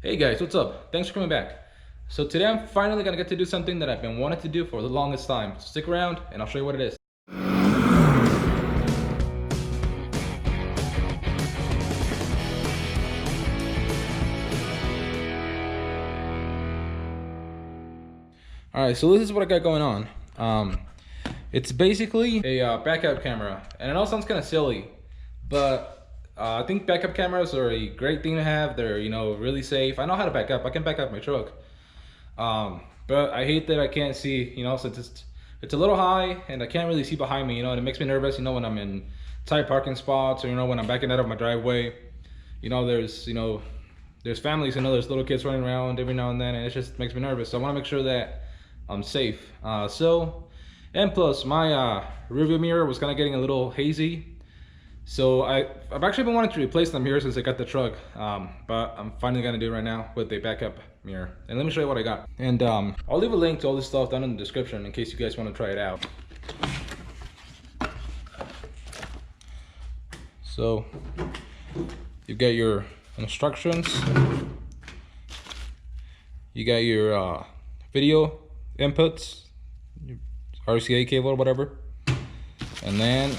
Hey guys, what's up? Thanks for coming back. So today I'm finally gonna get to do something that I've been wanting to do for the longest time. So stick around and I'll show you what it is. Alright, so this is what I got going on. It's basically a backup camera. And it all sounds kind of silly, but I think backup cameras are a great thing to have. They're, really safe. I know how to back up. I can back up my truck. But I hate that I can't see, since it's a little high and I can't really see behind me, and it makes me nervous, when I'm in tight parking spots or, when I'm backing out of my driveway. There's families, there's little kids running around every now and then, and it just makes me nervous. So I want to make sure that I'm safe. And plus my rearview mirror was kind of getting a little hazy. So I've actually been wanting to replace them here since I got the truck, but I'm finally gonna do it right now with a backup mirror. And let me show you what I got. And I'll leave a link to all this stuff down in the description in case you guys want to try it out. So you got your instructions, you got your video inputs, your RCA cable or whatever, and then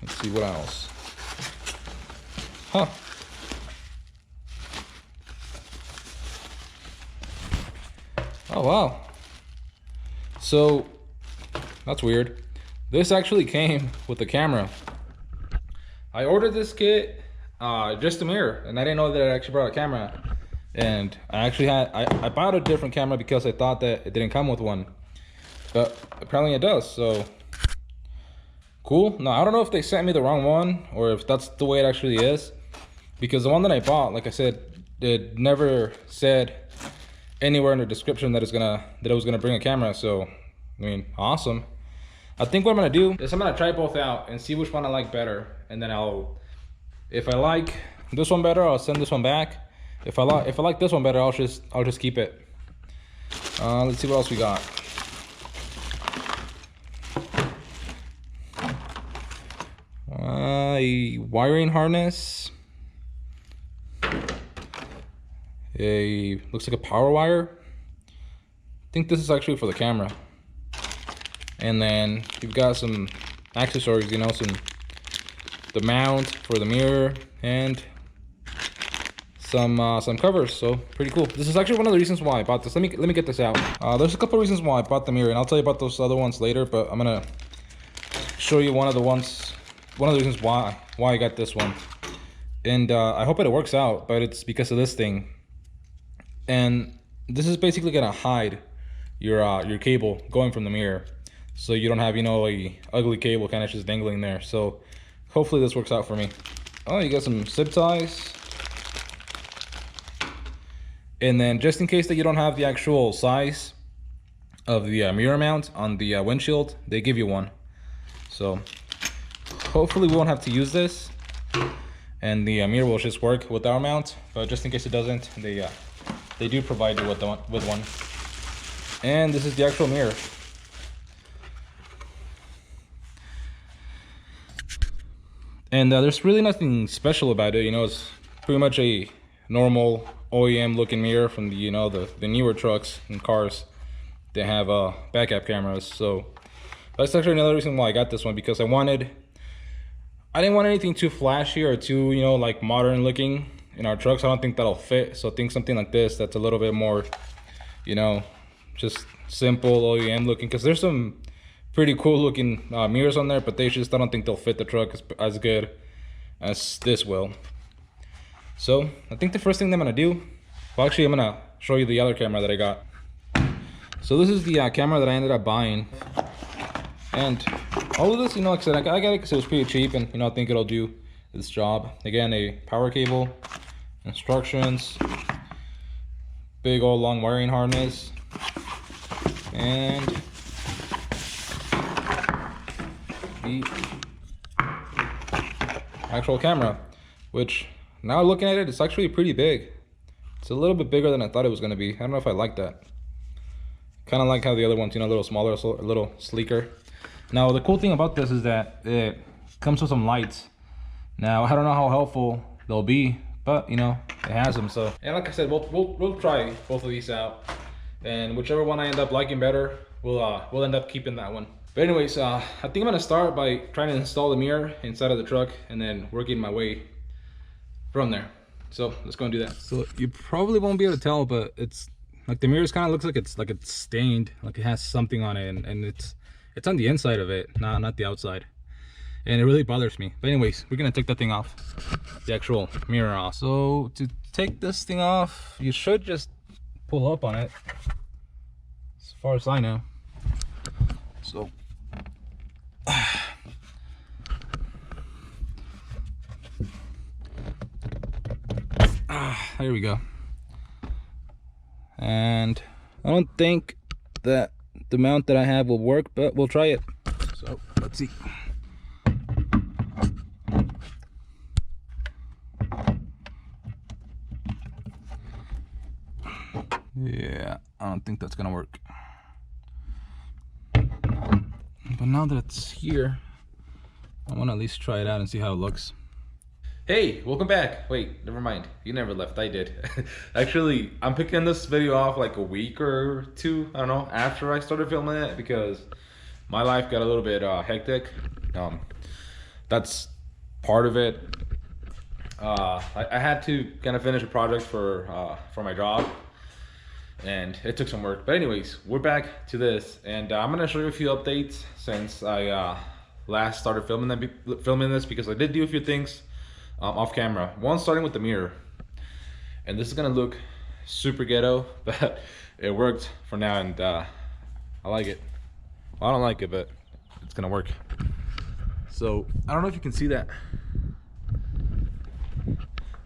let's see what else. Oh wow. So that's weird. This actually came with the camera. I ordered this kit, just a mirror, and I didn't know that it actually brought a camera. And I bought a different camera because I thought that it didn't come with one, but apparently it does. So cool. Now I don't know if they sent me the wrong one or if that's the way it actually is, because the one that I bought, like I said, it never said anywhere in the description that it was gonna bring a camera. So I mean, awesome. I think what I'm gonna do is I'm gonna try both out and see which one I like better, and then if I like this one better, I'll send this one back. If I like this one better, I'll just keep it. Let's see what else we got. A wiring harness, looks like a power wire. I think this is actually for the camera. And then you've got some accessories, the mount for the mirror and some covers. So pretty cool. This is actually one of the reasons why I bought this. Let me get this out. There's a couple of reasons why I bought the mirror, and I'll tell you about those other ones later, but I'm gonna show you one of the reasons why I got this one. And I hope it works out, but it's because of this thing. And this is basically gonna hide your cable going from the mirror, so you don't have a ugly cable kind of just dangling there. So hopefully this works out for me. Oh, you got some zip ties. And then just in case that you don't have the actual size of the mirror mount on the windshield, they give you one. So hopefully we won't have to use this, and the mirror will just work with our mount. But just in case it doesn't, they do provide you with one. And this is the actual mirror. And there's really nothing special about it. It's pretty much a normal OEM looking mirror from the newer trucks and cars. They have backup cameras. So that's actually another reason why I got this one, because I didn't want anything too flashy or too like modern looking in our trucks. I don't think that'll fit. So I think something like this that's a little bit more just simple OEM looking, because there's some pretty cool looking mirrors on there, but I don't think they'll fit the truck as good as this will. So I think the first thing that I'm gonna do, well, actually I'm gonna show you the other camera that I got. So this is the camera that I ended up buying, and all of this, like I said, I got it because it was pretty cheap, and I think it'll do its job. Again, a power cable, instructions, big old long wiring harness, and the actual camera, which now looking at it, it's actually pretty big. It's a little bit bigger than I thought it was going to be. I don't know if I like that. Kind of like how the other one's, a little smaller, so a little sleeker. Now the cool thing about this is that it comes with some lights. Now I don't know how helpful they'll be, but you know, it has them. So, and like I said, we'll try both of these out, and whichever one I end up liking better, we'll end up keeping that one. But anyways, I think I'm gonna start by trying to install the mirror inside of the truck and then working my way from there. So let's go and do that. So you probably won't be able to tell, but it's like the mirrors kind of looks like it's stained, like it has something on it, and it's on the inside of it, not the outside, and it really bothers me. But anyways, we're gonna take that thing off, the actual mirror off. So to take this thing off, you should just pull up on it, as far as I know. So there we go. And I don't think that the mount that I have will work, but we'll try it. So let's see. Yeah, I don't think that's gonna work. But now that it's here, I want to at least try it out and see how it looks. Hey, welcome back. Wait, never mind. You never left. I did. Actually, I'm picking this video off like a week or two, I don't know, after I started filming it because my life got a little bit hectic. That's part of it. I had to kind of finish a project for my job, and it took some work. But anyways, we're back to this, and I'm gonna show you a few updates since I last started filming this because I did do a few things off camera. One, starting with the mirror, and this is gonna look super ghetto, but it worked for now, and I like it. Well, I don't like it, but it's gonna work. So I don't know if you can see that,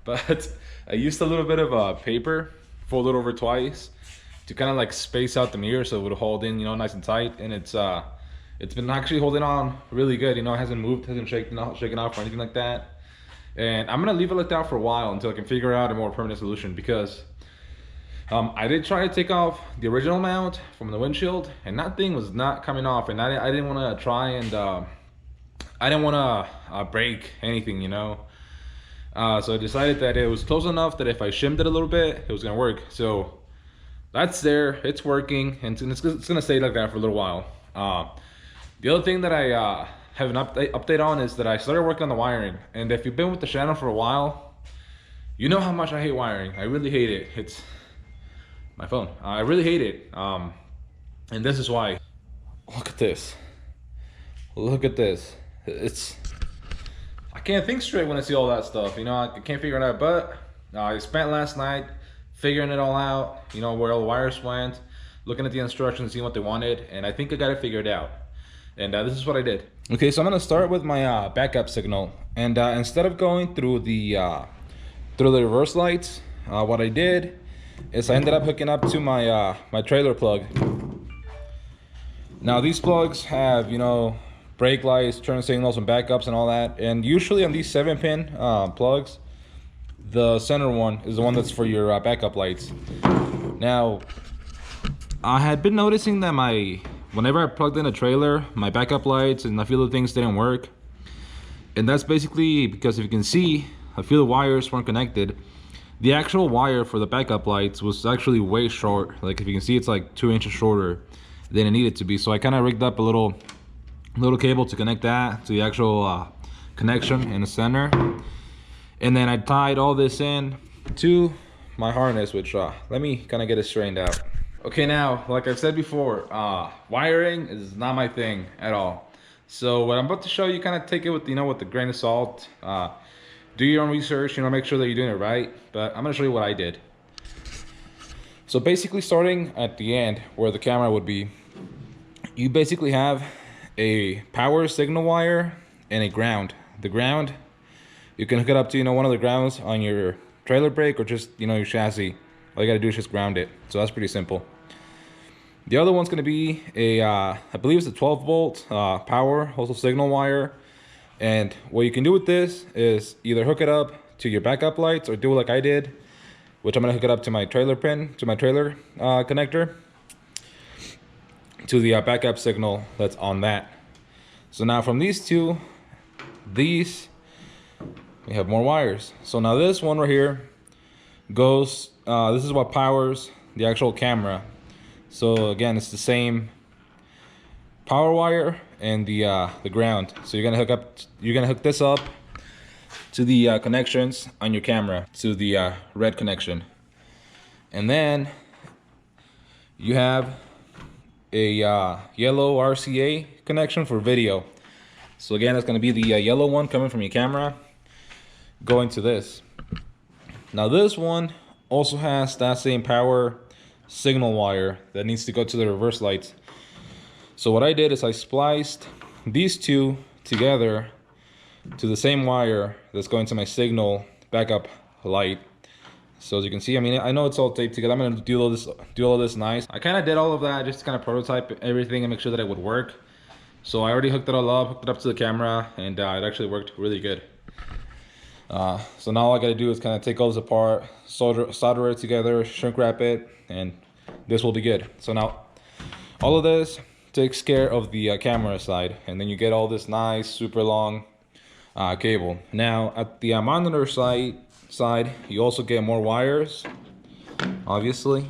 but I used a little bit of paper, folded over twice, to kind of like space out the mirror so it would hold in, you know, nice and tight. And it's been actually holding on really good. You know, it hasn't moved, hasn't shaken off or anything like that. And I'm gonna leave it like that for a while until I can figure out a more permanent solution, because I did try to take off the original mount from the windshield, and that thing was not coming off. And I didn't want to try and I didn't want to break anything, you know. So I decided that it was close enough that if I shimmed it a little bit, it was gonna work. So that's there, it's working, and it's gonna stay like that for a little while. The other thing that I have an update on is that I started working on the wiring. And if you've been with the channel for a while, you know how much I hate wiring. I really hate it. It's my phone. I really hate it. And this is why. Look at this. Look at this. I can't think straight when I see all that stuff. You know, I can't figure it out. But I spent last night figuring it all out. You know, where all the wires went, looking at the instructions, seeing what they wanted, and I think I got it figured out. And this is what I did. Okay, so I'm gonna start with my backup signal, and instead of going through the reverse lights, what I did is I ended up hooking up to my my trailer plug. Now these plugs have, you know, brake lights, turn signals, and backups and all that. And usually on these 7-pin plugs, the center one is the one that's for your backup lights. Now, I had been noticing that whenever I plugged in a trailer, my backup lights and a few other things didn't work. And that's basically because, if you can see, a few of the wires weren't connected. The actual wire for the backup lights was actually way short. Like, if you can see, it's like 2 inches shorter than it needed to be. So I kind of rigged up a little cable to connect that to the actual connection in the center. And then I tied all this in to my harness, which let me kind of get it straightened out. Okay, now, like I've said before, wiring is not my thing at all. So what I'm about to show you, kind of take it with, you know, with a grain of salt. Do your own research, you know, make sure that you're doing it right. But I'm gonna show you what I did. So basically, starting at the end where the camera would be, you basically have a power signal wire and a ground. The ground, you can hook it up to, you know, one of the grounds on your trailer brake or just, you know, your chassis. All you gotta do is just ground it. So that's pretty simple. The other one's gonna be a, I believe it's a 12-volt power, also signal wire. And what you can do with this is either hook it up to your backup lights or do like I did, which I'm gonna hook it up to my trailer pin, to my trailer connector, to the backup signal that's on that. So now from these two, these we have more wires. So now this one right here goes, this is what powers the actual camera. So again, it's the same power wire and the ground. So you're gonna hook this up to the connections on your camera, to the red connection. And then you have a yellow RCA connection for video. So again, that's going to be the yellow one coming from your camera going to this. Now this one also has that same power signal wire that needs to go to the reverse lights. So what I did is I spliced these two together to the same wire that's going to my signal backup light. So as you can see, I mean, I know it's all taped together. I'm gonna do all this nice. I kind of did all of that just to kind of prototype everything and make sure that it would work. So I already hooked it all up, hooked it up to the camera, and it actually worked really good. So now all I gotta do is kind of take all this apart, solder it together, shrink wrap it, and this will be good. So now all of this takes care of the camera side, and then you get all this nice, super long cable. Now at the monitor side, you also get more wires, obviously.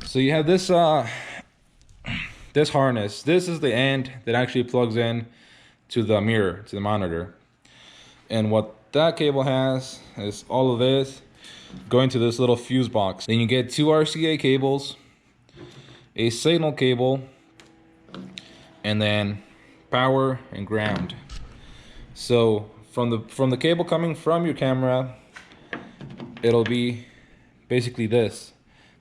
So you have this this harness. This is the end that actually plugs in to the mirror, to the monitor. And what that cable has is all of this going to this little fuse box. Then you get two RCA cables, a signal cable, and then power and ground. So from the cable coming from your camera, it'll be basically this.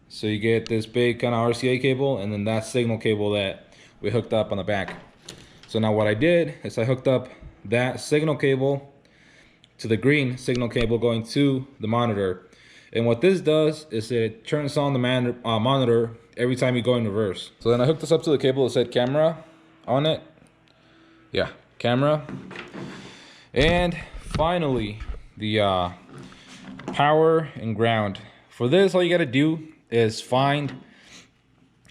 So you get this big kind of RCA cable, and then that signal cable that we hooked up on the back. So now what I did is I hooked up that signal cable to the green signal cable going to the monitor. And what this does is it turns on the monitor every time you go in reverse. So then I hooked this up to the cable that said camera on it. Yeah, camera. And finally, the power and ground. For this, all you gotta do is find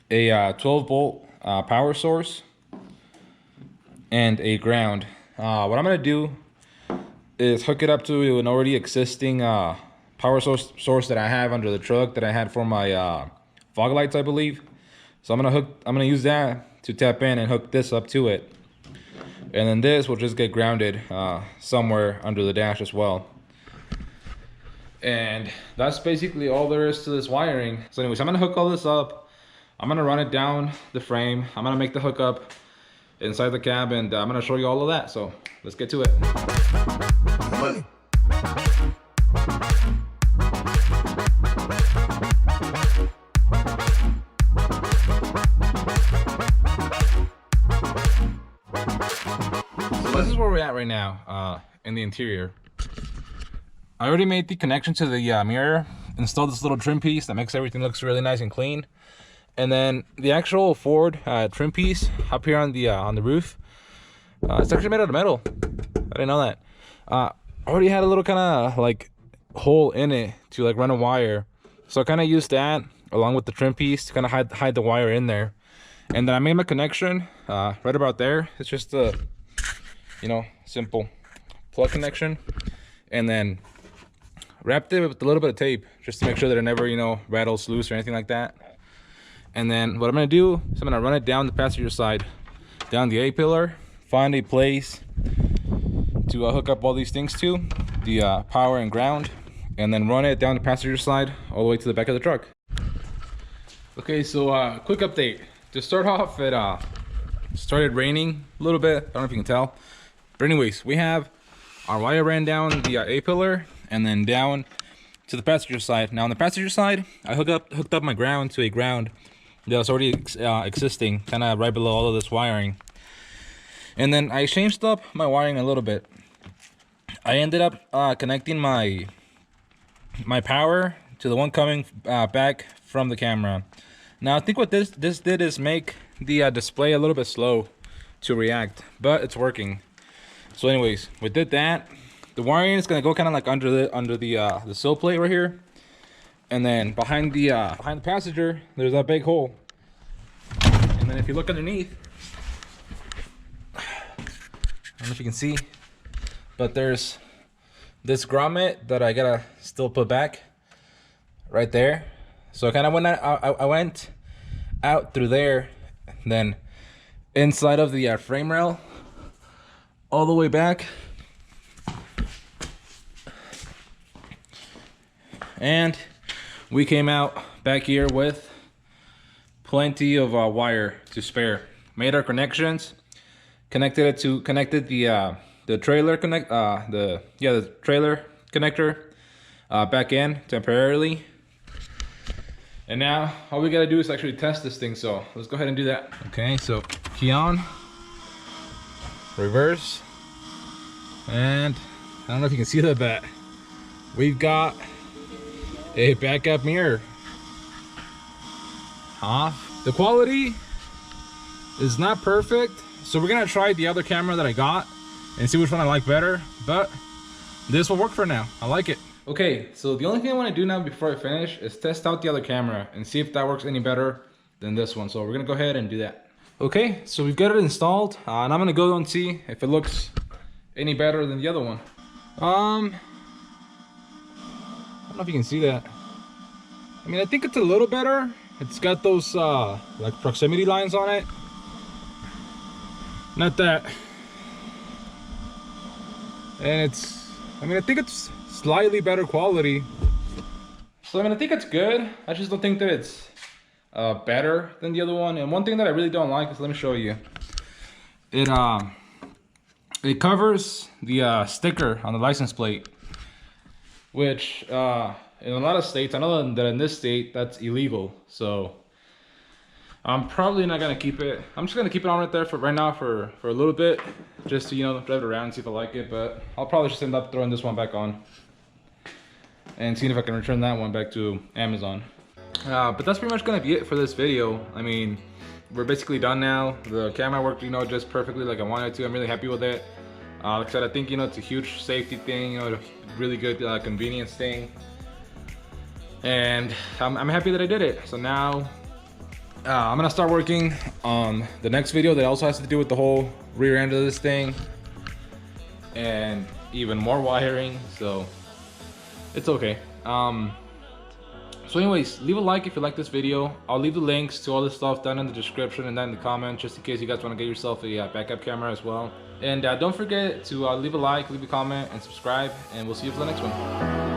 a 12 volt power source and a ground. What I'm gonna do is hook it up to an already existing power source that I have under the truck that I had for my fog lights, I believe. So I'm gonna use that to tap in and hook this up to it. And then this will just get grounded somewhere under the dash as well. And that's basically all there is to this wiring. So anyways, I'm gonna hook all this up. I'm gonna run it down the frame. I'm gonna make the hookup inside the cab, and I'm gonna show you all of that. So let's get to it. Money. This is where we're at right now in the interior. I already made the connection to the mirror, installed this little trim piece that makes everything looks really nice and clean, and then the actual forward trim piece up here on the roof, it's actually made out of metal. I didn't know that. I already had a little kind of like hole in it to like run a wire, so I kind of used that along with the trim piece to kind of hide the wire in there. And then I made my connection right about there. It's just a simple plug connection, and then wrapped it with a little bit of tape just to make sure that it never rattles loose or anything like that. And then what I'm gonna do is I'm gonna run it down the passenger side, down the A-pillar, find a place to hook up all these things to, the power and ground, and then run it down the passenger side all the way to the back of the truck. Okay, so quick update. To start off, it started raining a little bit. I don't know if you can tell. But anyways, we have our wire ran down the A-pillar and then down to the passenger side. Now on the passenger side, I hooked up my ground to a ground that was already existing, kind of right below all of this wiring. And then I changed up my wiring a little bit. I ended up connecting my power to the one coming back from the camera. Now I think what this did is make the display a little bit slow to react, but it's working. So anyways, we did that. The wiring is gonna go kind of like under the sill plate right here, and then behind the passenger there's that big hole. And then if you look underneath, I don't know if you can see, but there's this grommet that I gotta still put back right there. So I kind of I went out through there, then inside of the frame rail all the way back, and we came out back here with plenty of wire to spare. Made our connections, connected the trailer the trailer connector back in temporarily. And now all we gotta do is actually test this thing, so let's go ahead and do that. Okay, so key on, reverse, and I don't know if you can see that, but we've got a backup mirror. Off. The quality is not perfect, so we're gonna try the other camera that I got and see which one I like better, but this will work for now. I like it. Okay, so the only thing I want to do now before I finish is test out the other camera and see if that works any better than this one. So we're gonna go ahead and do that. Okay, so we've got it installed, and I'm gonna go and see if it looks any better than the other one. I don't know if you can see that. I mean, I think it's a little better. It's got those like proximity lines on it. Not that. And I mean, I think it's slightly better quality. So I mean, I think it's good. I just don't think that it's better than the other one. And one thing that I really don't like is, let me show you. It covers the sticker on the license plate, which in a lot of states, I know that in this state that's illegal. So I'm probably not gonna keep it. I'm just gonna keep it on right there for right now for a little bit, just to, you know, drive it around and see if I like it. But I'll probably just end up throwing this one back on and seeing if I can return that one back to Amazon. But that's pretty much gonna be it for this video. I mean, we're basically done now. The camera worked, you know, just perfectly like I wanted to. I'm really happy with it. Like I said, I think, you know, it's a huge safety thing, you know, a really good convenience thing. And I'm happy that I did it. So now I'm gonna start working on the next video that also has to do with the whole rear end of this thing and even more wiring, so it's okay. So anyways, leave a like if you like this video. I'll leave the links to all this stuff down in the description and down in the comments, just in case you guys want to get yourself a backup camera as well. And don't forget to leave a like, leave a comment, and subscribe, and we'll see you for the next one.